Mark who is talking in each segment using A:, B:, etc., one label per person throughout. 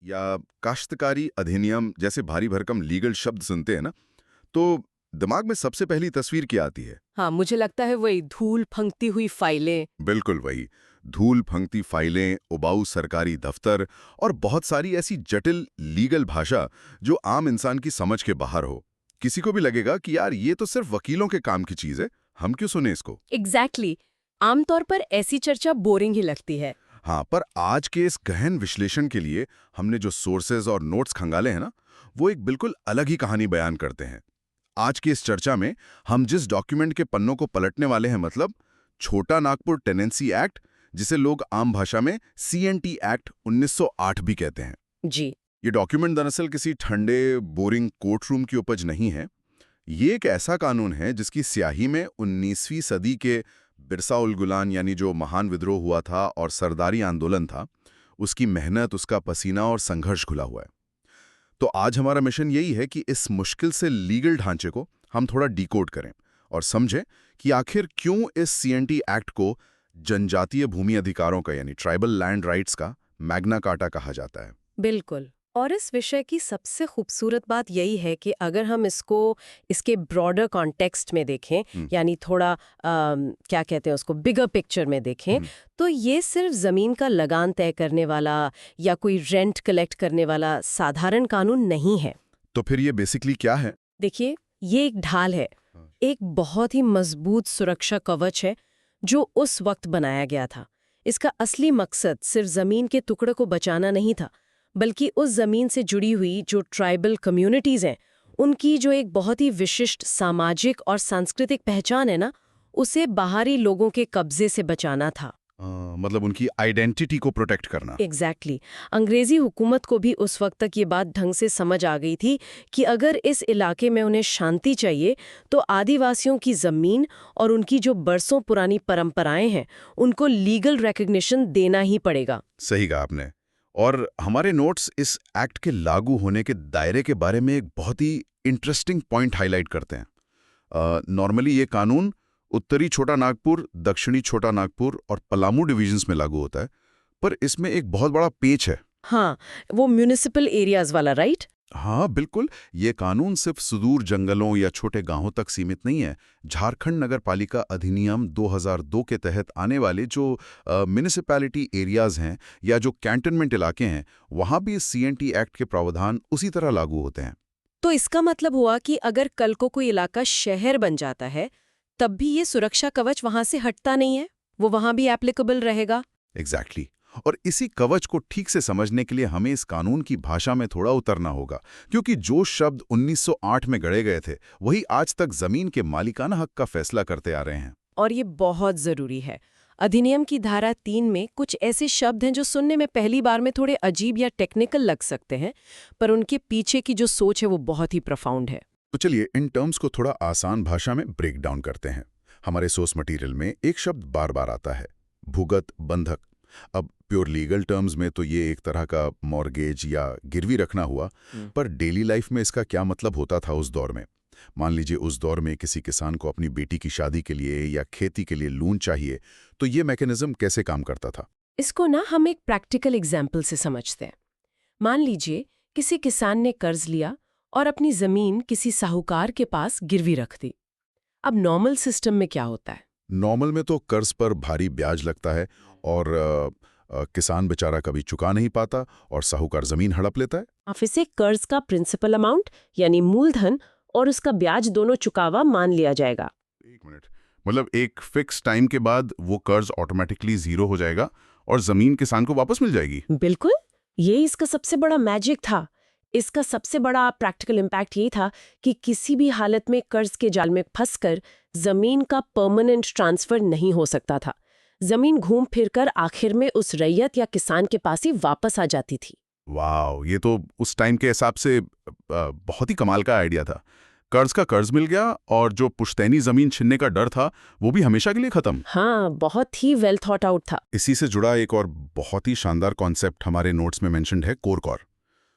A: या काश्तकारी अधिनियम जैसे भारी भरकम लीगल शब्द सुनते हैं ना, तो दिमाग में सबसे पहली तस्वीर क्या आती है?
B: हाँ, मुझे लगता है वही धूल फंकती हुई फाइलें।
A: बिल्कुल वही। धूल फंकती फाइलें, उबाऊ सरकारी दफ्तर और बहुत सारी ऐसी जटिल लीगल भाषा जो आम इंसान की समझ के बाहर हो। किसी को भी लगेगा कि यार ये तो सिर्फ वकीलों के काम की चीज है, हम क्यों सुने इसको।
B: एग्जैक्टली। आमतौर पर ऐसी चर्चा बोरिंग ही लगती है।
A: हाँ, पर आज के इस गहन विश्लेषण के लिए हमने जो सोर्सेज और नोट्स खंगाले हैं ना, वो एक बिल्कुल अलग ही कहानी बयान करते हैं। आज की इस चर्चा में हम जिस डॉक्यूमेंट के पन्नों को पलटने वाले हैं, मतलब छोटा नागपुर टेनेंसी एक्ट, जिसे लोग आम भाषा में CNT एक्ट 1908 भी कहते हैं।
B: जी।
A: ये डॉक्यूमेंट दरअसल किसी ठंडे बोरिंग कोर्ट रूम की उपज नहीं है। ये एक ऐसा कानून है जिसकी स्याही में 19वीं सदी के बिरसा उल गुलान यानी जो महान विद्रोह हुआ था और सरदारी आंदोलन था, उसकी मेहनत, उसका पसीना और संघर्ष घुला हुआ है। तो आज हमारा मिशन यही है कि इस मुश्किल से लीगल ढांचे को हम थोड़ा डिकोड करें और समझें कि आखिर क्यों इस CNT एक्ट को जनजातीय भूमि अधिकारों का यानी ट्राइबल लैंड राइट्स का मैग्ना कार्टा कहा जाता है।
B: बिल्कुल। और इस विषय की सबसे खूबसूरत बात यही है कि अगर हम इसको इसके ब्रॉडर कॉन्टेक्स्ट में देखें, यानी थोड़ा क्या कहते हैं उसको, बिगर पिक्चर में देखें, तो ये सिर्फ जमीन का लगान तय करने वाला या कोई रेंट कलेक्ट करने वाला साधारण कानून नहीं है।
A: तो फिर ये बेसिकली क्या है?
B: देखिए, ये एक ढाल है, एक बहुत ही मजबूत सुरक्षा कवच है जो उस वक्त बनाया गया था। इसका असली मकसद सिर्फ जमीन के टुकड़े को बचाना नहीं था, बल्कि उस जमीन से जुड़ी हुई जो ट्राइबल कम्युनिटीज हैं, उनकी जो एक बहुत ही विशिष्ट सामाजिक और सांस्कृतिक पहचान है ना, उसे बाहरी लोगों के कब्जे से बचाना था।
A: मतलब उनकी आइडेंटिटी को प्रोटेक्ट करना।
B: एग्जैक्टली। अंग्रेजी हुकूमत को भी उस वक्त तक ये बात ढंग से समझ आ गई थी कि अगर इस इलाके में उन्हें शांति चाहिए तो आदिवासियों की जमीन और उनकी जो बरसों पुरानी परंपराएं हैं, उनको लीगल रिकॉग्निशन देना ही पड़ेगा।
A: सही कहा आपने। और हमारे नोट्स इस एक्ट के लागू होने के दायरे के बारे में एक बहुत ही इंटरेस्टिंग पॉइंट हाईलाइट करते हैं। नॉर्मली ये कानून उत्तरी छोटा नागपुर, दक्षिणी छोटा नागपुर और पलामू डिवीजन्स में लागू होता है, पर इसमें एक बहुत बड़ा पेच है।
B: हाँ, वो म्यूनिसिपल एरियाज वाला, राइट?
A: हाँ बिल्कुल, ये कानून सिर्फ सुदूर जंगलों या छोटे गांवों तक सीमित नहीं है। झारखंड नगर पालिका अधिनियम 2002 के तहत आने वाले जो म्यूनिसिपैलिटी एरियाज हैं या जो कैंटनमेंट इलाके हैं, वहां भी इस CNT एक्ट के प्रावधान उसी तरह लागू होते हैं।
B: तो इसका मतलब हुआ कि अगर कल को कोई इलाका शहर बन जाता है, तब भी ये सुरक्षा कवच वहां से हटता नहीं है, वो वहां भी एप्लीकेबल रहेगा।
A: एग्जैक्टली। और इसी कवच को ठीक से समझने के लिए हमें इस कानून की भाषा में थोड़ा उतरना होगा, क्योंकि जो शब्द 1908 में गढ़े गए थे वही आज तक जमीन के मालिकाना हक का फैसला करते आ रहे हैं।
B: और ये बहुत जरूरी है। अधिनियम की धारा 3 में कुछ ऐसे शब्द हैं जो सुनने में पहली बार में थोड़े अजीब या टेक्निकल लग सकते हैं, पर उनके पीछे की जो सोच है वो बहुत ही प्रोफाउंड है।
A: तो चलिए इन टर्म्स को थोड़ा आसान भाषा में ब्रेक डाउन करते हैं। हमारे सोर्स मटेरियल में एक शब्द बार बार आता है, भूगत बंधक। अब प्योर लीगल टर्म्स में तो ये एक तरह का मॉर्गेज या गिरवी रखना हुआ, पर डेली लाइफ में इसका क्या मतलब होता था उस दौर में? मान लीजिए उस दौर में किसी किसान को अपनी बेटी की शादी के लिए या खेती के लिए लोन चाहिए, तो ये मैकेनिज्म कैसे काम करता था?
B: इसको ना हम एक प्रैक्टिकल एग्जाम्पल से समझते हैं। मान लीजिए किसी किसान ने कर्ज लिया और अपनी जमीन किसी साहूकार के पास गिरवी रख दी। अब नॉर्मल सिस्टम में क्या होता है?
A: नॉर्मल में तो कर्ज पर भारी ब्याज लगता है और किसान बेचारा कभी चुका नहीं पाता और साहूकार जमीन हड़प लेता है।
B: आप इसे कर्ज का प्रिंसिपल अमाउंट यानी मूलधन और उसका ब्याज दोनों चुकावा मान लिया जाएगा।
A: एक मिनट, मतलब एक फिक्स टाइम के बाद वो कर्ज ऑटोमेटिकली जीरो हो जाएगा और जमीन किसान को वापस मिल जाएगी।
B: बिल्कुल, ये इसका सबसे बड़ा मैजिक था। इसका सबसे बड़ा प्रैक्टिकल इम्पैक्ट ये था कि किसी भी हालत में कर्ज के जाल में फंसकर जमीन का परमानेंट ट्रांसफर नहीं हो सकता था। जमीन घूम फिरकर आखिर में उस रैयत या किसान के पास ही वापस आ जाती थी।
A: वाह, ये तो उस टाइम के हिसाब से बहुत ही कमाल का आइडिया था। कर्ज का कर्ज मिल गया और जो पुश्तैनी जमीन छीनने का डर था वो भी हमेशा के लिए खत्म।
B: हाँ, बहुत ही वेल थॉट आउट था।
A: इसी से जुड़ा एक और बहुत ही शानदार कॉन्सेप्ट हमारे नोट्स में मेंशन्ड है, कोरकॉर।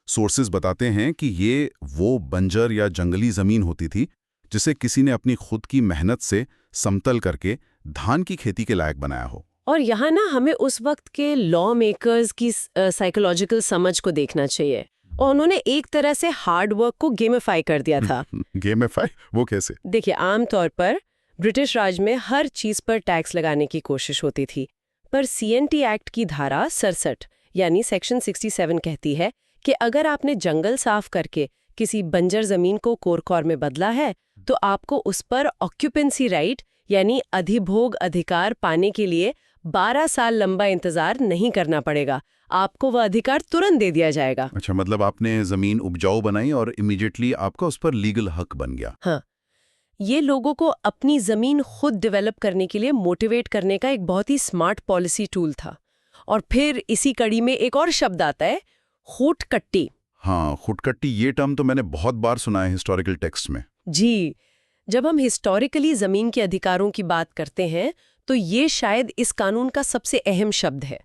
A: सोर्सेज बताते हैं कि ये वो बंजर या जंगली जमीन होती थी जिसे किसी ने अपनी खुद की मेहनत से समतल करके धान की खेती के लायक बनाया हो।
B: और यहाँ ना हमें उस वक्त के लॉ मेकर्स की साइकोलॉजिकल समझ को देखना चाहिए। और उन्होंने एक तरह से हार्ड वर्क को गेमिफाई कर दिया था।
A: गेमिफाई? वो कैसे?
B: देखिए, आमतौर पर ब्रिटिश राज में हर चीज पर टैक्स लगाने की कोशिश होती थी, पर सीएनटी एक्ट की धारा 67 यानी सेक्शन 67 कहती है कि अगर आपने जंगल साफ करके किसी बंजर जमीन को कोरकौर में बदला है तो आपको उस पर ऑक्यूपेंसी राइट यानी अधिभोग अधिकार पाने के लिए 12 साल लंबा इंतजार नहीं करना पड़ेगा, आपको वह अधिकार तुरंत दे दिया जाएगा।
A: अच्छा, मतलब आपने जमीन उपजाऊ बनाई और इमीडिएटली आपका उस पर लीगल हक बन गया।
B: हाँ, ये लोगों को अपनी जमीन खुद डेवलप करने के लिए मोटिवेट करने का एक बहुत ही स्मार्ट पॉलिसी टूल था। और फिर इसी कड़ी में एक और शब्द आता है, खूटकट्टी।
A: हाँ, खुटकट्टी, ये टर्म तो मैंने बहुत बार सुना है हिस्टोरिकल टेक्स्ट में।
B: जी, जब हम हिस्टोरिकली जमीन के अधिकारों की बात करते हैं तो ये शायद इस कानून का सबसे अहम शब्द है।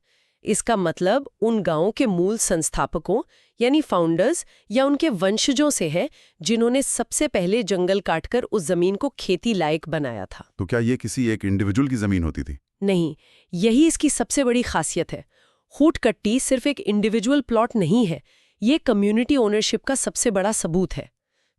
B: इसका मतलब उन गांवों के मूल संस्थापकों यानी फाउंडर्स या उनके वंशजों से है जिन्होंने सबसे पहले जंगल काटकर उस जमीन को खेती लायक बनाया था।
A: तो क्या ये किसी एक इंडिविजुअल की जमीन होती थी?
B: नहीं, यही इसकी सबसे बड़ी खासियत है। खूटकट्टी सिर्फ एक इंडिविजुअल प्लॉट नहीं है, ये कम्युनिटी ओनरशिप का सबसे बड़ा सबूत है।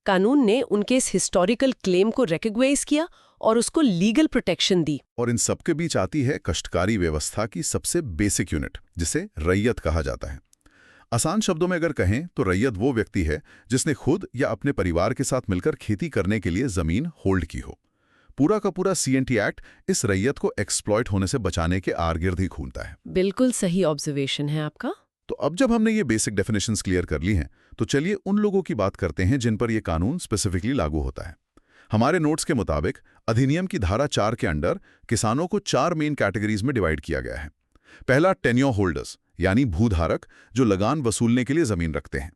B: कानून ने उनके इस हिस्टोरिकल क्लेम को रिकॉग्नाइज किया और उसको लीगल प्रोटेक्शन दी।
A: और इन सबके बीच आती है कष्टकारी व्यवस्था की सबसे बेसिक यूनिट, जिसे रैयत कहा जाता है। आसान शब्दों में अगर कहें तो रैयत वो व्यक्ति है जिसने खुद या अपने परिवार के साथ मिलकर खेती करने के लिए जमीन होल्ड की हो। पूरा का पूरा सीएनटी एक्ट इस रैयत को एक्सप्लॉइट होने से बचाने के आर्गिर्द ही खूंदता है।
B: बिल्कुल सही ऑब्जर्वेशन है आपका।
A: तो अब जब हमने ये बेसिक डेफिनेशंस क्लियर कर ली हैं, तो चलिए उन लोगों की बात करते हैं जिन पर यह कानून स्पेसिफिकली लागू होता है। हमारे नोट्स के मुताबिक अधिनियम की धारा 4 के अंडर किसानों को 4 मेन कैटेगरीज में डिवाइड किया गया है। पहला, टेन्योर होल्डर्स यानी भूधारक जो लगान वसूलने के लिए जमीन रखते हैं।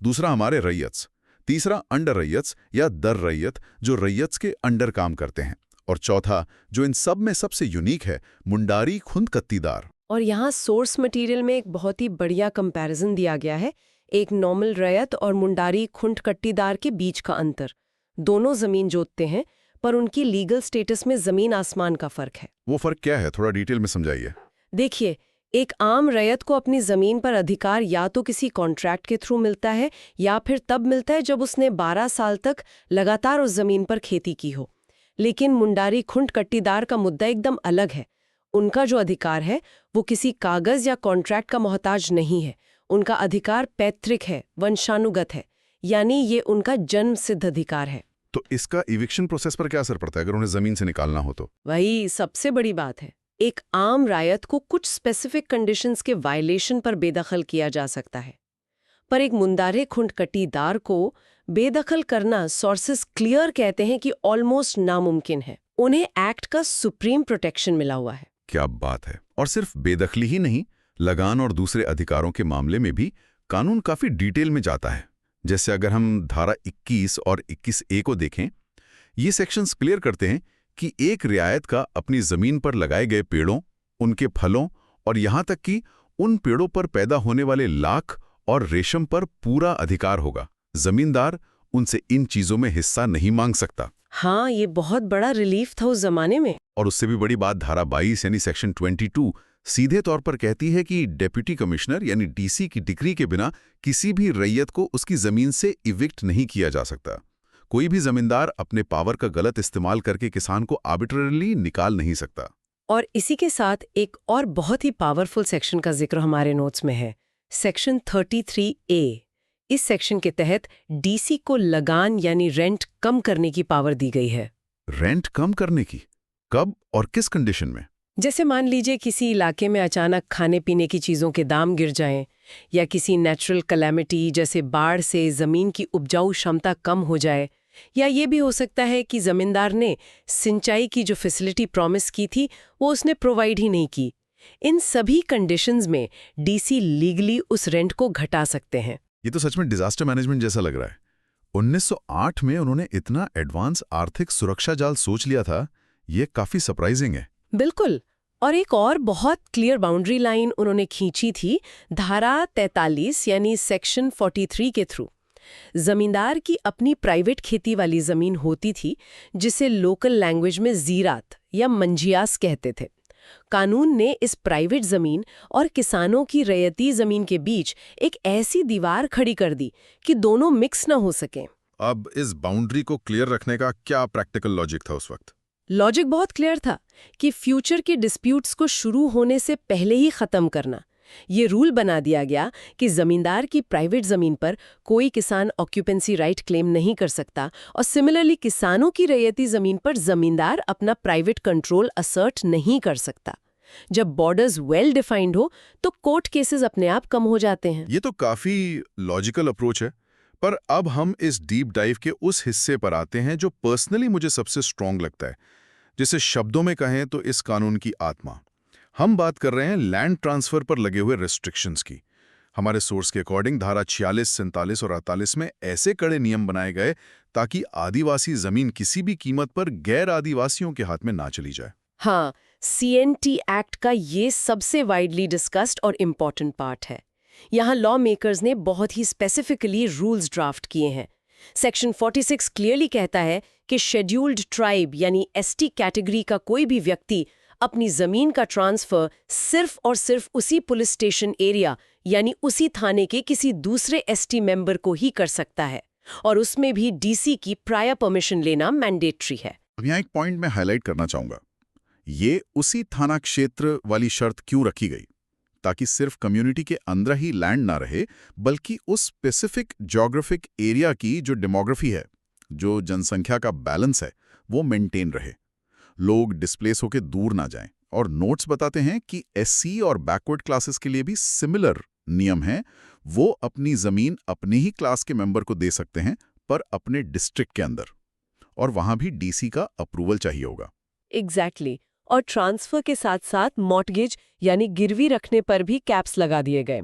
A: दूसरा, हमारे रैयत्स। तीसरा, अंडर रैयत्स या दर रैयत जो रैयत्स के अंडर काम करते हैं। और चौथा, जो इन सब में सबसे यूनिक है, मुंडारी खुंदकत्तीदार।
B: और यहाँ सोर्स मटेरियल में एक बहुत ही बढ़िया कंपैरिजन दिया गया है, एक नॉर्मल रैयत और मुंडारी खुंडकट्टीदार के बीच का अंतर। दोनों जमीन जोतते हैं पर उनकी लीगल स्टेटस में जमीन आसमान का फर्क है।
A: वो फर्क क्या है, थोड़ा डिटेल में समझाइए।
B: देखिए, एक आम रैयत को अपनी जमीन पर अधिकार या तो किसी कॉन्ट्रैक्ट के थ्रू मिलता है या फिर तब मिलता है जब उसने 12 साल तक लगातार उस जमीन पर खेती की हो। लेकिन मुंडारी खुंडकट्टीदार का मुद्दा एकदम अलग है। उनका जो अधिकार है वो किसी कागज या कॉन्ट्रैक्ट का मोहताज नहीं है। उनका अधिकार पैतृक है, वंशानुगत है, यानी ये उनका जन्म सिद्ध अधिकार है।
A: तो इसका इविक्शन प्रोसेस पर क्या असर पड़ता है अगर उन्हें जमीन से निकालना हो तो?
B: वही सबसे बड़ी बात है। एक आम रायत को कुछ स्पेसिफिक कंडीशंस के वायलेशन पर बेदखल किया जा सकता है, पर एक मुंडारे खुंडकट्टीदार को बेदखल करना सोर्सेस क्लियर कहते हैं कि ऑलमोस्ट नामुमकिन है। उन्हें एक्ट का सुप्रीम प्रोटेक्शन मिला हुआ है।
A: क्या बात है। और सिर्फ बेदखली ही नहीं, लगान और दूसरे अधिकारों के मामले में भी कानून काफी डिटेल में जाता है। जैसे अगर हम धारा 21 और 21A को देखें, ये सेक्शंस क्लियर करते हैं कि एक रियायत का अपनी जमीन पर लगाए गए पेड़ों, उनके फलों और यहां तक कि उन पेड़ों पर पैदा होने वाले लाख और रेशम पर पूरा अधिकार होगा। जमींदार उनसे इन चीजों में हिस्सा नहीं मांग सकता।
B: हाँ, ये बहुत बड़ा रिलीफ था उस जमाने में।
A: और उससे भी बड़ी बात, धारा 22 यानी सेक्शन 22 सीधे तौर पर कहती है कि डेप्यूटी कमिश्नर यानी डीसी की डिग्री के बिना किसी भी रैयत को उसकी जमीन से इविक्ट नहीं किया जा सकता। कोई भी जमींदार अपने पावर का गलत इस्तेमाल करके किसान को आर्बिट्रेरली निकाल नहीं सकता।
B: और इसी के साथ एक और बहुत ही पावरफुल सेक्शन का जिक्र हमारे नोट्स में है, सेक्शन 33A। इस सेक्शन के तहत डीसी को लगान यानी रेंट कम करने की पावर दी गई है।
A: रेंट कम करने की? कब और किस कंडीशन में?
B: जैसे मान लीजिए किसी इलाके में अचानक खाने पीने की चीज़ों के दाम गिर जाएं, या किसी नेचुरल कैलेमिटी जैसे बाढ़ से ज़मीन की उपजाऊ क्षमता कम हो जाए, या ये भी हो सकता है कि ज़मींदार ने सिंचाई की जो फैसिलिटी प्रॉमिस की थी वो उसने प्रोवाइड ही नहीं की। इन सभी कंडीशंस में डीसी लीगली उस रेंट को घटा सकते हैं।
A: ये तो सच में डिजास्टर मैनेजमेंट जैसा लग रहा है। 1908 में उन्होंने इतना एडवांस आर्थिक सुरक्षा जाल सोच लिया था, ये काफी सरप्राइजिंग है।
B: बिल्कुल। और एक और बहुत क्लियर बाउंड्री लाइन उन्होंने खींची थी धारा 43 यानी सेक्शन 43 के थ्रू। जमींदार की अपनी प्राइवेट खेती वाली जमीन होती थी जिसे लोकल लैंग्वेज में जीरात या मंजियास कहते थे। कानून ने इस प्राइवेट जमीन और किसानों की रैयती जमीन के बीच एक ऐसी दीवार खड़ी कर दी कि दोनों मिक्स न हो सकें।
A: अब इस बाउंड्री को क्लियर रखने का क्या प्रैक्टिकल लॉजिक था उस वक्त?
B: लॉजिक बहुत क्लियर था कि फ्यूचर के डिस्प्यूट्स को शुरू होने से पहले ही खत्म करना। ये रूल बना दिया गया कि जमींदार की प्राइवेट जमीन पर कोई किसान ऑक्यूपेंसी राइट क्लेम नहीं कर सकता और सिमिलरली किसानों की रैयती जमीन पर जमींदार अपना प्राइवेट कंट्रोल असर्ट नहीं कर सकता। जब बॉर्डर्स वेल डिफाइंड हो तो कोर्ट केसेस अपने आप कम हो जाते हैं।
A: ये तो काफी लॉजिकल अप्रोच है, पर अब हम इस डीप डाइव के उस हिस्से पर आते हैं जो पर्सनली मुझे सबसे स्ट्रॉन्ग लगता है, जिसे शब्दों में कहें तो इस कानून की आत्मा। हम बात कर रहे हैं लैंड ट्रांसफर पर लगे हुए रिस्ट्रिक्शंस की। हमारे सोर्स के अकॉर्डिंग धारा 46, 47 और 48 में ऐसे कड़े नियम बनाए गए ताकि आदिवासी जमीन किसी भी कीमत पर गैर आदिवासियों के हाथ में ना चली जाए।
B: हाँ, CNT एक्ट का ये सबसे वाइडली डिस्कस्ड और इम्पॉर्टेंट पार्ट है। यहाँ लॉ मेकर्स ने बहुत ही स्पेसिफिकली रूल्स ड्राफ्ट किए हैं। सेक्शन 46 क्लियरली कहता है कि शेड्यूल्ड ट्राइब यानी ST कैटेगरी का कोई भी व्यक्ति अपनी जमीन का ट्रांसफर सिर्फ और सिर्फ उसी पुलिस स्टेशन एरिया यानी उसी थाने के किसी दूसरे ST मेंबर को ही कर सकता है, और उसमें भी DC की प्रायर परमिशन लेना मैंडेटरी है।
A: अब यहाँ एक पॉइंट मैं हाईलाइट करना चाहूंगा। ये उसी थाना क्षेत्र वाली शर्त क्यों रखी गई? ताकि सिर्फ कम्युनिटी के अंदर ही लैंड ना रहे, बल्कि उस स्पेसिफिक ज्योग्राफिक एरिया की जो डेमोग्राफी है, जो जनसंख्या का बैलेंस है, वो मेंटेन रहे। लोग डिस्प्लेस होकर दूर ना जाएं। और नोट्स बताते हैं कि SC और बैकवर्ड क्लासेस के लिए भी सिमिलर नियम हैं। वो अपनी जमीन अपने ही क्लास के मेंबर को दे सकते हैं, पर अपने डिस्ट्रिक्ट के अंदर, और वहां भी DC का अप्रूवल चाहिए होगा।
B: एग्जैक्टली। और ट्रांसफर के साथ साथ मॉर्टगेज यानी गिरवी रखने पर भी कैप्स लगा दिए गए।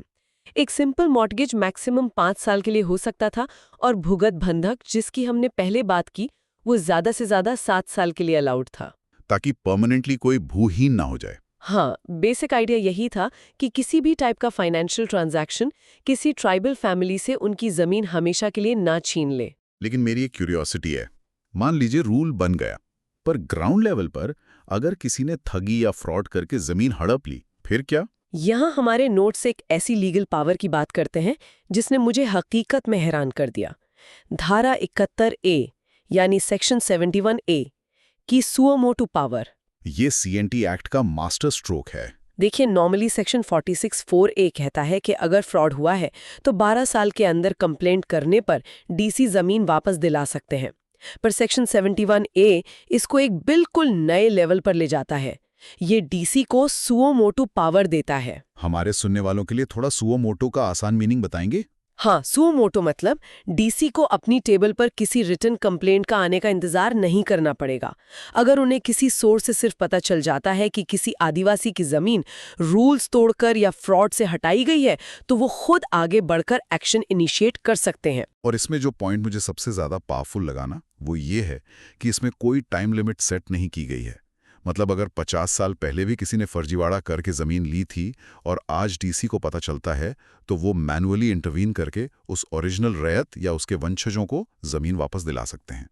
B: एक सिंपल मॉर्टगेज मैक्सिमम 5 साल के लिए हो सकता था, और भुगत बंधक जिसकी हमने पहले बात की वो ज्यादा से ज्यादा 7 साल के लिए अलाउड था,
A: ताकि परमानेंटली कोई भूहीन ना हो जाए।
B: हाँ, बेसिक आइडिया यही था कि किसी भी टाइप का फाइनेंशियल ट्रांजैक्शन किसी ट्राइबल फैमिली से उनकी जमीन हमेशा के लिए ना छीन ले।
A: लेकिन मेरी एक क्यूरियोसिटी है, मान लीजिए रूल बन गया, पर ग्राउंड लेवल पर अगर किसी ने ठगी या फ्रॉड करके जमीन हड़प ली, फिर क्या?
B: यहाँ हमारे नोट्स एक ऐसी लीगल पावर की बात करते हैं जिसने मुझे हकीकत में हैरान कर दिया। धारा 71A यानी सेक्शन 71A की सुओ मोटो पावर।
A: ये CNT एक्ट का मास्टर स्ट्रोक है।
B: देखिए, नॉर्मली सेक्शन 46(4)A कहता है कि अगर फ्रॉड हुआ है तो 12 साल के अंदर कंप्लेंट करने पर DC जमीन वापस दिला सकते हैं, पर सेक्शन 71A इसको एक बिल्कुल नए लेवल पर ले जाता है। ये DC को सुओ मोटो पावर देता है।
A: हमारे सुनने वालों के लिए थोड़ा सुओ मोटो का आसान मीनिंग बताएंगे?
B: हाँ, सुओ मोटो मतलब DC को अपनी टेबल पर किसी रिटन कंप्लेंट का आने का इंतजार नहीं करना पड़ेगा। अगर उन्हें किसी सोर्स से सिर्फ पता चल जाता है कि किसी आदिवासी की जमीन रूल्स तोड़कर या फ्रॉड से हटाई गई है, तो वो खुद आगे बढ़कर एक्शन इनिशिएट कर सकते हैं।
A: और इसमें जो पॉइंट मुझे सबसे ज्यादा पावरफुल लगा ना, वो ये है कि इसमें कोई टाइम लिमिट सेट नहीं की गई है। मतलब अगर 50 साल पहले भी किसी ने फर्जीवाड़ा करके जमीन ली थी और आज DC को पता चलता है, तो वो मैनुअली इंटरवीन करके उस ओरिजिनल रैयत या उसके वंशजों को जमीन वापस दिला सकते हैं।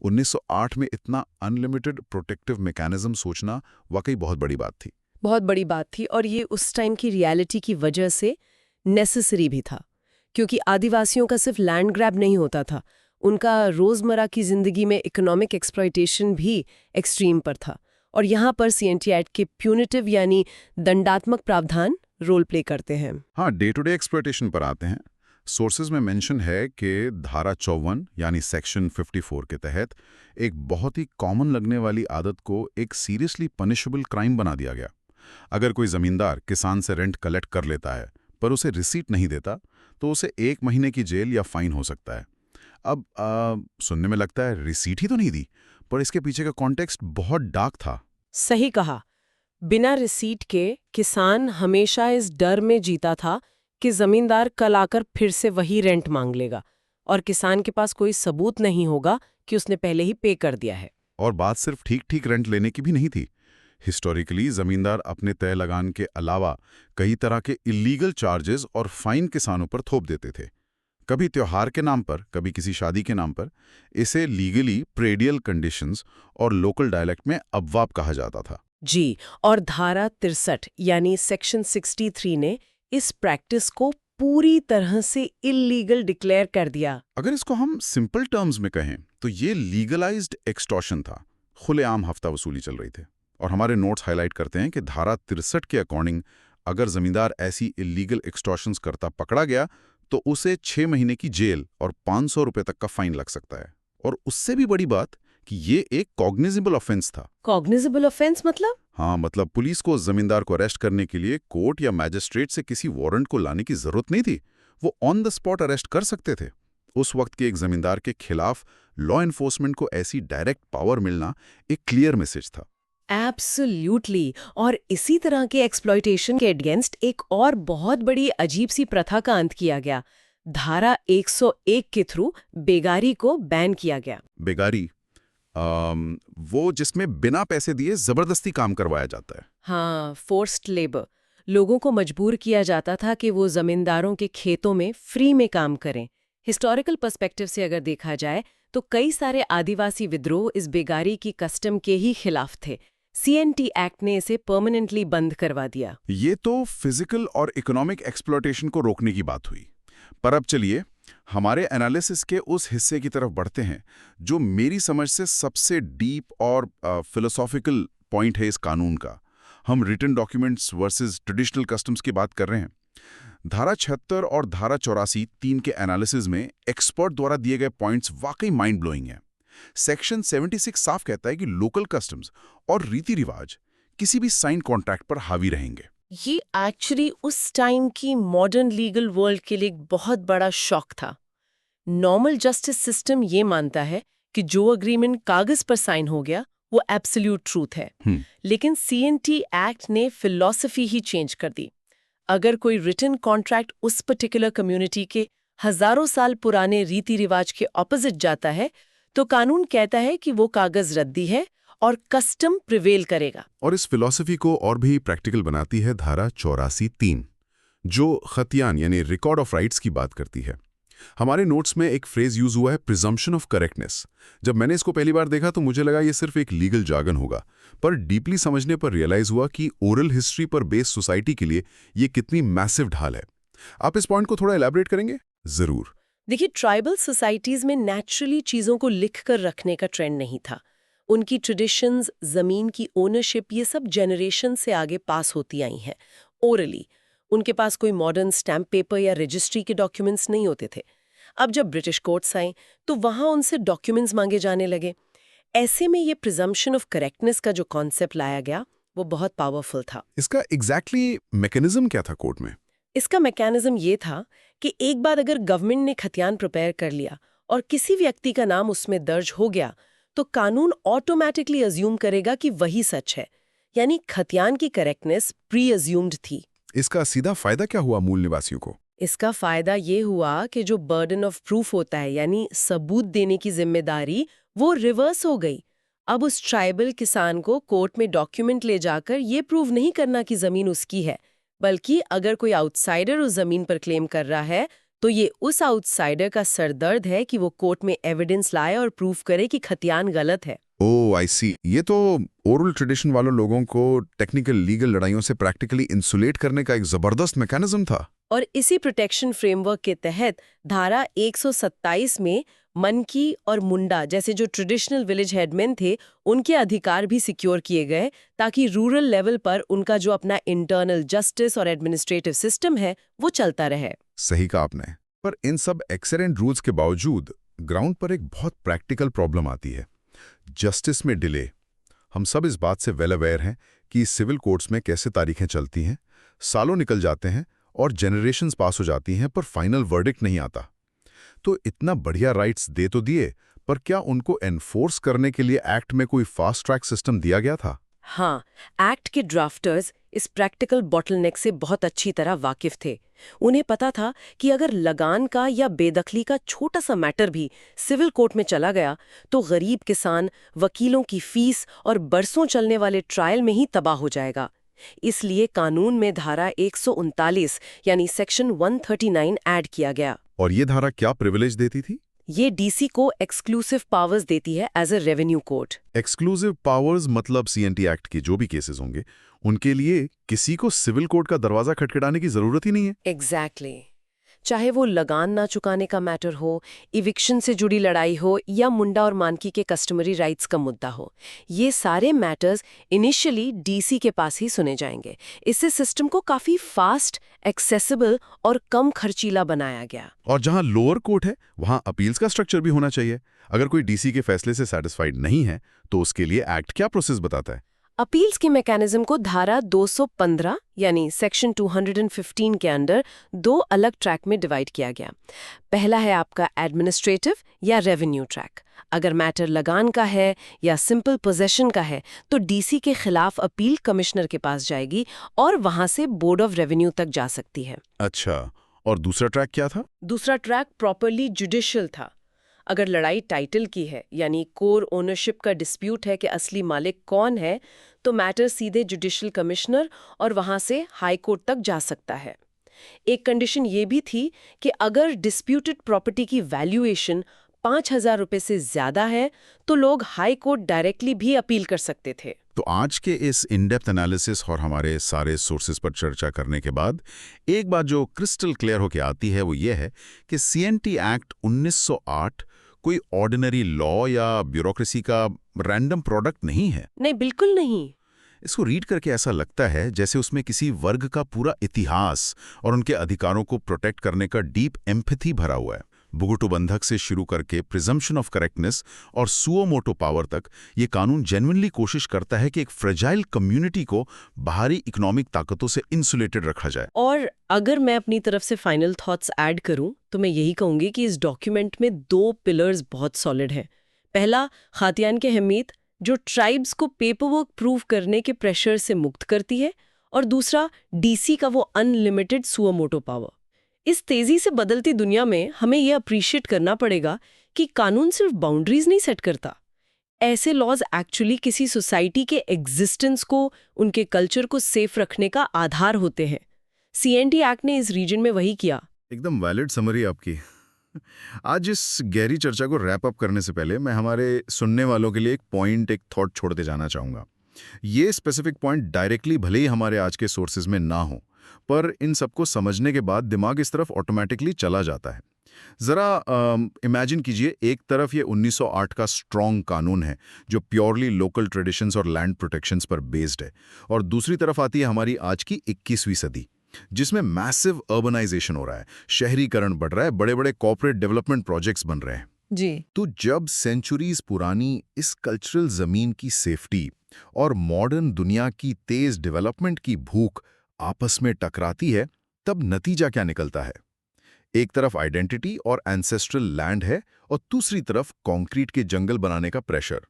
A: 1908 में इतना अनलिमिटेड प्रोटेक्टिव मैकेनिज्म सोचना वाकई बहुत बड़ी बात थी।
B: बहुत बड़ी बात थी, और ये उस टाइम की रियलिटी की वजह से नेसेसरी भी था, क्योंकि आदिवासियों का सिर्फ लैंड ग्रैब नहीं होता था, उनका रोजमर्रा की जिंदगी में इकोनॉमिक एक्सप्लॉयटेशन भी एक्सट्रीम पर था। और यहाँ पर CNT एक्ट के प्यूनिटिव यानी दंडात्मक प्रावधान रोल प्ले करते हैं।
A: हाँ, डे टू डे एक्सप्लॉयटेशन पर आते हैं। सोर्सेज में मेंशन है कि धारा 54 यानी सेक्शन 54 के तहत एक बहुत ही कॉमन लगने वाली आदत को एक सीरियसली पनिशेबल क्राइम बना दिया गया। अगर कोई जमींदार किसान से रेंट कलेक्ट कर लेता है पर उसे रिसीट नहीं देता, तो उसे 1 महीने की जेल या फाइन हो सकता है। अब सुनने में लगता है रिसीट ही तो नहीं दी, पर इसके पीछे का कॉन्टेक्स्ट बहुत डार्क था।
B: सही कहा। बिना रिसीट के किसान हमेशा इस डर में जीता था कि जमींदार कल आकर फिर से वही रेंट मांग लेगा, और किसान के पास कोई सबूत नहीं होगा कि उसने पहले ही पे कर दिया है।
A: और बात सिर्फ ठीक ठीक रेंट लेने की भी नहीं थी। हिस्टोरिकली जमींदार अपने तय लगान के अलावा कई तरह के इलीगल चार्जेस और फाइन किसानों पर थोप देते थे। कभी त्योहार के नाम पर, कभी किसी शादी के नाम पर। इसे लीगली प्रेडियल कंडीशंस और लोकल डायलेक्ट में अबवाब कहा जाता था।
B: जी, और धारा 63 यानी सेक्शन 63 ने इस प्रैक्टिस को पूरी तरह से इल्लीगल डिक्लेयर कर दिया।
A: अगर इसको हम सिंपल टर्म्स में कहें तो ये लीगलाइज्ड एक्सटॉर्शन था। खुलेआम हफ्ता वसूली चल रही थी। और हमारे नोट्स हाईलाइट करते हैं कि धारा 63 के अकॉर्डिंग अगर जमींदार ऐसी इल्लीगल एक्सटॉर्शंस करता पकड़ा गया तो उसे 6 महीने की जेल और 500 रुपए तक का फाइन लग सकता है। और उससे भी बड़ी बात कि ये एक कॉग्निजेबल ऑफेंस था।
B: कॉग्निजेबल ऑफेंस मतलब?
A: हाँ, मतलब पुलिस को जमींदार को अरेस्ट करने के लिए कोर्ट या मैजिस्ट्रेट से किसी वारंट को लाने की जरूरत नहीं थी। वो ऑन द स्पॉट अरेस्ट कर सकते थे। उस वक्त के एक जमींदार के खिलाफ लॉ एनफोर्समेंट को ऐसी डायरेक्ट पावर मिलना एक क्लियर मैसेज था।
B: एब्सोल्युटली। और इसी तरह के एक्सप्लॉयटेशन के अगेंस्ट एक और बहुत बड़ी अजीब सी प्रथा का अंत किया गया। धारा 101 के थ्रू बेगारी को बैन किया गया।
A: बेगारी वो जिसमें बिना पैसे दिए जबरदस्ती काम करवाया जाता है।
B: हाँ, फोर्स्ड लेबर। लोगों को मजबूर किया जाता था कि वो जमींदारों के खेतों में फ्री में काम करें। हिस्टोरिकल पर्सपेक्टिव से अगर देखा जाए तो कई सारे आदिवासी विद्रोह इस बेगारी की कस्टम के ही खिलाफ थे। CNT एक्ट ने इसे परमानेंटली बंद करवा दिया।
A: ये तो फिजिकल और इकोनॉमिक एक्सप्लॉयटेशन को रोकने की बात हुई। पर अब चलिए हमारे एनालिसिस के उस हिस्से की तरफ बढ़ते हैं जो मेरी समझ से सबसे डीप और फिलोसॉफिकल पॉइंट है इस कानून का। हम written documents versus traditional customs की बात कर रहे हैं। धारा 76 और धारा 84 तीन के एनालिसिस में एक्सपर्ट द्वारा दिए गए पॉइंट्स वाकई माइंड ब्लोइंग हैं। सेक्शन 76 साफ कहता है कि लोकल कस्टम्स और रीति रिवाज किसी भी साइन कॉन्ट्रैक्ट पर हावी रहेंगे।
B: ये एक्चुअली उस टाइम की मॉडर्न लीगल वर्ल्ड के लिए एक बहुत बड़ा शॉक था। नॉर्मल जस्टिस सिस्टम ये मानता है कि जो अग्रीमेंट कागज पर साइन हो गया वो एब्सोल्यूट ट्रूथ है। लेकिन CNT एक्ट ने फिलॉसफी ही चेंज कर दी। अगर कोई रिटन कॉन्ट्रैक्ट उस पर्टिकुलर कम्युनिटी के हजारों साल पुराने रीति रिवाज के ऑपोजिट जाता है तो कानून कहता है कि वो कागज रद्दी है और कस्टम प्रिवेल करेगा।
A: और इस फिलॉसफी को और भी प्रैक्टिकल बनाती है धारा 84(3) जो खतियान यानी रिकॉर्ड ऑफ राइट्स की बात करती है। हमारे नोट्स में एक फ्रेज यूज हुआ है प्रिजम्पशन ऑफ करेक्टनेस। जब मैंने इसको पहली बार देखा तो मुझे लगा ये सिर्फ एक लीगल जार्गन होगा, पर डीपली समझने पर रियलाइज हुआ कि ओरल हिस्ट्री पर बेस्ड सोसाइटी के लिए ये कितनी मैसिव ढाल है। आप इस पॉइंट को थोड़ा एलैबोरेट करेंगे? जरूर।
B: देखिए, ट्राइबल सोसाइटीज में नेचुरली चीजों को लिखकर रखने का ट्रेंड नहीं था। उनकी ट्रेडिशंस, जमीन की ओनरशिप, ये सब जनरेशन से आगे पास होती आई हैं ओरली। उनके पास कोई मॉडर्न स्टैम्प पेपर या रजिस्ट्री के डॉक्यूमेंट्स नहीं होते थे। अब जब ब्रिटिश कोर्ट्स आए तो वहां उनसे डॉक्यूमेंट्स मांगे जाने लगे। ऐसे में ये प्रिजम्पशन ऑफ करेक्टनेस का जो कॉन्सेप्ट लाया गया वो बहुत पावरफुल था।
A: इसका एग्जैक्टली मैकेनिज्म क्या था कोर्ट में?
B: इसका मैकेनिज्म ये था कि एक बार अगर गवर्नमेंट ने खतियान प्रिपेयर कर लिया और किसी व्यक्ति का नाम उसमें दर्ज हो गया तो कानून ऑटोमेटिकली अज्यूम करेगा कि वही सच है। यानी खतियान की करेक्टनेस प्री अज्यूम्ड थी।
A: इसका सीधा फायदा क्या हुआ मूल निवासियों को?
B: इसका फायदा ये हुआ कि जो बर्डन ऑफ प्रूफ होता है यानी सबूत देने की जिम्मेदारी, वो रिवर्स हो गई। अब उस ट्राइबल किसान को कोर्ट में डॉक्यूमेंट ले जाकर ये प्रूव नहीं करना कि जमीन उसकी है, बल्कि अगर कोई आउटसाइडर उस जमीन पर क्लेम कर रहा है तो ये उस आउटसाइडर का सरदर्द है कि वो कोर्ट में एविडेंस लाए और प्रूफ करे कि खतियान गलत है।
A: ओह आई सी। ये तो ओरल ट्रेडिशन वालों लोगों को टेक्निकल लीगल लड़ाइयों से प्रैक्टिकली इंसुलेट करने का एक जबरदस्त मैकेनिज्म था।
B: और इसी प्रोटेक्शन फ्रेमवर्क के तहत धारा 127 में मनकी और मुंडा जैसे जो ट्रेडिशनल विलेज हेडमैन थे उनके अधिकार भी सिक्योर किए गए, ताकि रूरल लेवल पर उनका जो अपना इंटरनल जस्टिस और एडमिनिस्ट्रेटिव सिस्टम है वो चलता रहे।
A: सही कहा आपने। पर इन सब एक्सेलेंट रूल्स के बावजूद ग्राउंड पर एक बहुत प्रैक्टिकल प्रॉब्लम आती है, जस्टिस में डिले। हम सब इस बात से वेल अवेयर हैं कि सिविल कोर्ट्स में कैसे तारीखें चलती हैं, सालों निकल जाते हैं और जनरेशन्स पास हो जाती हैं, पर फाइनल वर्डिक्ट नहीं आता। तो इतना बढ़िया राइट्स दे तो दिए, पर क्या उनको एनफोर्स करने के लिए एक्ट में कोई फास्ट ट्रैक सिस्टम दिया गया था?
B: हाँ, एक्ट के ड्राफ्टर्स इस प्रैक्टिकल बॉटलनेक से बहुत अच्छी तरह वाकिफ थे। उन्हें पता था कि अगर लगान का या बेदखली का छोटा सा मैटर भी सिविल कोर्ट में चला गया तो गरीब किसान, वकीलों की फीस और बरसों चलने वाले ट्रायल में ही तबाह हो जाएगा। इसलिए कानून में धारा 139 यानी सेक्शन 139 ऐड किया गया।
A: और ये धारा क्या प्रिविलेज देती थी?
B: ये डीसी को एक्सक्लूसिव पावर्स देती है as a revenue court.
A: Exclusive powers मतलब सीएनटी एक्ट के जो भी केसेस होंगे उनके लिए किसी को सिविल कोर्ट का दरवाजा खटखटाने की जरूरत ही नहीं है।
B: एग्जैक्टली। चाहे वो लगान ना चुकाने का मैटर हो, इविक्शन से जुड़ी लड़ाई हो या मुंडा और मानकी के कस्टमरी राइट्स का मुद्दा हो, ये सारे मैटर्स इनिशियली डीसी के पास ही सुने जाएंगे। इससे सिस्टम को काफी फास्ट, एक्सेसिबल और कम खर्चीला बनाया गया।
A: और जहां लोअर कोर्ट है वहां अपील्स का स्ट्रक्चर भी होना चाहिए। अगर कोई डीसी के फैसले से सेटिस्फाइड नहीं है तो उसके लिए एक्ट क्या प्रोसेस बताता है?
B: अपील्स के मैकेनिज्म को धारा 215 यानी सेक्शन 215 के अंडर दो अलग ट्रैक में डिवाइड किया गया। पहला है आपका एडमिनिस्ट्रेटिव या रेवेन्यू ट्रैक। अगर मैटर लगान का है या सिंपल पोजेशन का है तो डीसी के खिलाफ अपील कमिश्नर के पास जाएगी और वहां से बोर्ड ऑफ रेवेन्यू तक जा सकती है।
A: अच्छा, और दूसरा ट्रैक क्या था?
B: दूसरा ट्रैक प्रॉपरली जुडिशियल था। अगर लड़ाई टाइटल की है यानी कोर ओनरशिप का डिस्प्यूट है कि असली मालिक कौन है, तो मैटर सीधे जुडिशियल कमिश्नर और वहां से हाई कोर्ट तक जा सकता है। एक कंडीशन ये भी थी कि अगर डिस्प्यूटेड प्रॉपर्टी की वैल्यूएशन 5,000 रुपए से ज्यादा है तो लोग हाई कोर्ट डायरेक्टली भी अपील कर सकते थे।
A: तो आज के इस इन-डेप्थ एनालिसिस और हमारे सारे सोर्सेज पर चर्चा करने के बाद एक बात जो क्रिस्टल क्लियर होके आती है वो ये है कि सीएनटी एक्ट 1908 कोई ऑर्डिनरी लॉ या ब्यूरोक्रेसी का रैंडम प्रोडक्ट नहीं है।
B: नहीं, बिल्कुल नहीं।
A: इसको रीड करके ऐसा लगता है जैसे उसमें किसी वर्ग का पूरा इतिहास और उनके अधिकारों को प्रोटेक्ट करने का डीप एम्पैथी भरा हुआ है। बुगुटू बंधक से शुरू करके प्रिजम्पशन ऑफ करेक्टनेस और सुओ मोटो पावर तक ये कानून जेन्युइनली कोशिश करता है कि एक फ्रेजाइल कम्युनिटी को बाहरी इकोनॉमिक ताकतों से इंसुलेटेड रखा जाए।
B: और अगर मैं अपनी तरफ से फाइनल थॉट्स ऐड करूं तो मैं यही कहूंगी कि इस डॉक्यूमेंट में दो पिलर्स बहुत सॉलिड हैं। पहला, खातियान के अहमियत जो ट्राइब्स को पेपरवर्क प्रूव करने के प्रेशर से मुक्त करती है, और दूसरा डीसी का वो अनलिमिटेड सुओ मोटो पावर। इस तेजी से बदलती दुनिया में हमें यह अप्रिशिएट करना पड़ेगा कि कानून सिर्फ बाउंड्रीज नहीं सेट करता। ऐसे लॉज एक्चुअली किसी सोसाइटी के एग्जिस्टेंस को, उनके कल्चर को सेफ रखने का आधार होते हैं। सीएनटी एक्ट ने इस रीजन में वही किया।
A: एकदम वैलिड समरी आपकी। आज इस गहरी चर्चा को रैप अप करने से पहले मैं हमारे सुनने वालों के लिए एक थॉट छोड़ते जाना चाहूँगा। ये स्पेसिफिक पॉइंट डायरेक्टली भले ही हमारे आज के सोर्सेज में ना हो, पर इन सबको समझने के बाद दिमाग इस तरफ ऑटोमेटिकली चला जाता है। ज़रा इमेजिन कीजिए, एक तरफ ये 1908 का स्ट्रॉन्ग कानून है जो प्योरली लोकल ट्रेडिशंस और लैंड प्रोटेक्शंस पर बेस्ड है, और दूसरी तरफ आती है हमारी आज की 21वीं सदी जिसमें मैसिव अर्बनाइजेशन हो रहा है, शहरीकरण बढ़ रहा है, बड़े बड़े कॉर्पोरेट डेवलपमेंट प्रोजेक्ट्स बन रहे हैं
B: जी।
A: तो जब सेंचुरीज पुरानी इस कल्चरल जमीन की सेफ्टी और मॉडर्न दुनिया की तेज डेवलपमेंट की भूख आपस में टकराती है, तब नतीजा क्या निकलता है? एक तरफ आइडेंटिटी और एंसेस्ट्रल लैंड है और दूसरी तरफ कंक्रीट के जंगल बनाने का प्रेशर।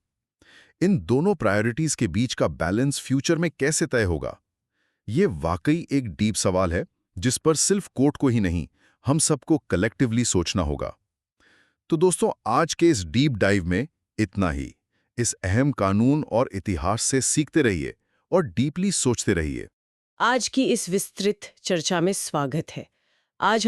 A: इन दोनों प्रायोरिटीज के बीच का बैलेंस फ्यूचर में कैसे तय होगा? ये वाकई एक डीप सवाल है जिस पर सिर्फ कोर्ट को ही नहीं, हम सबको कलेक्टिवली सोचना होगा। तो दोस्तों, आज के इस डीप डाइव में इतना ही। इस अहम कानून और इतिहास से सीखते रहिए और डीपली सोचते रहिए।
B: आज की इस विस्तृत चर्चा में स्वागत है। आज